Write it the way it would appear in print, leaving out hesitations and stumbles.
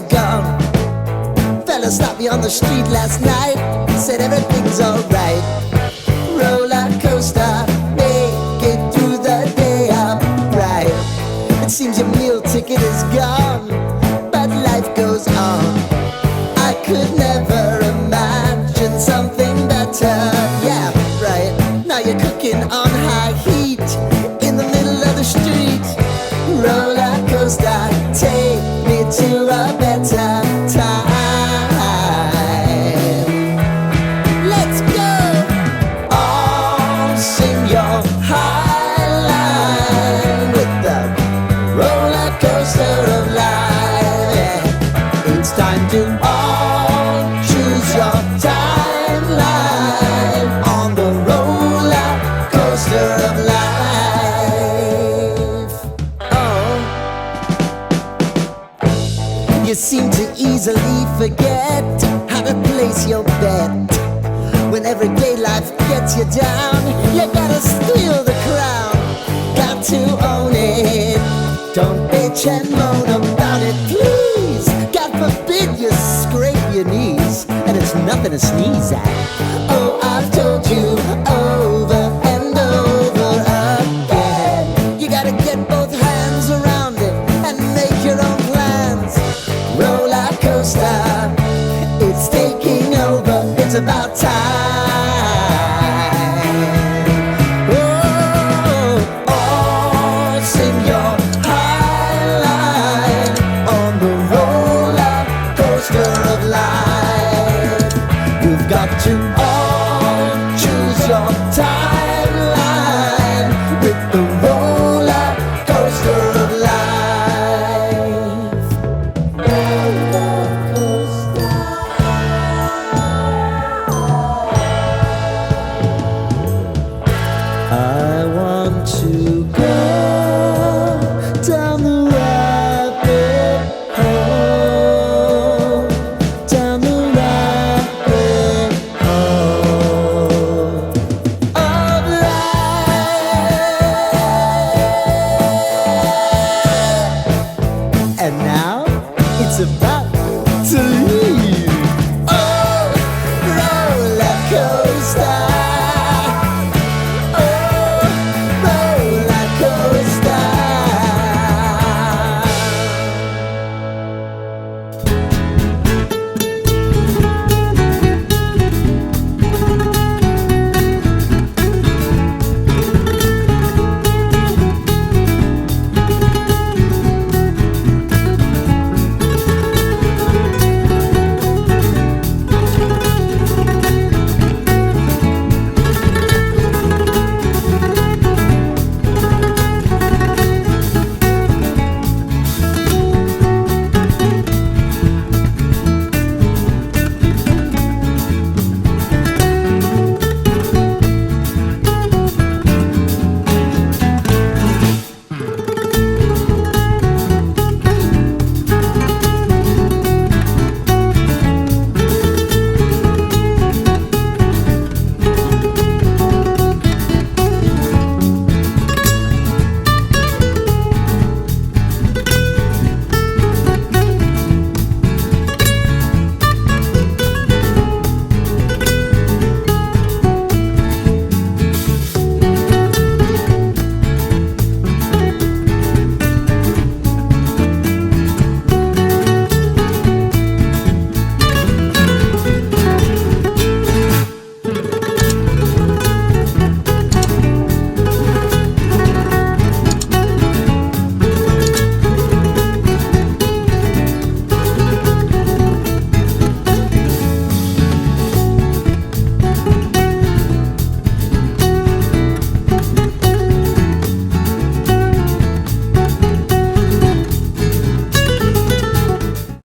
gone. Fella stopped me on the street last night, said everything's alright. Roller coaster, make it through the day upright. It seems your meal ticket is gone, but life goes on. I could never imagine something better. Yeah, right. Now you're cooking on high heat in the middle of the street. Roller coaster, take me to a better time. Let's go! All sing your high line with the roller coaster of life. Yeah. It's time to all choose your timeline on the roller coaster of life. Oh, you seem to easily forget how to place your bet. When everyday life gets you down, you gotta steal the crown. Got to own it. Don't bitch and moan about it, please. God forbid you scrape your knees, and it's nothing to sneeze at. Oh, I've told you over and over again, you gotta get both hands around it and make your own plans. Roller coaster, it's taking over, it's about time. Oh, all sing your high line on the roller coaster of life. You've got to all choose your timeline with the roller coaster of life. Roller coaster. I want to go down the rabbit hole, down the rabbit hole of life. And now it's about to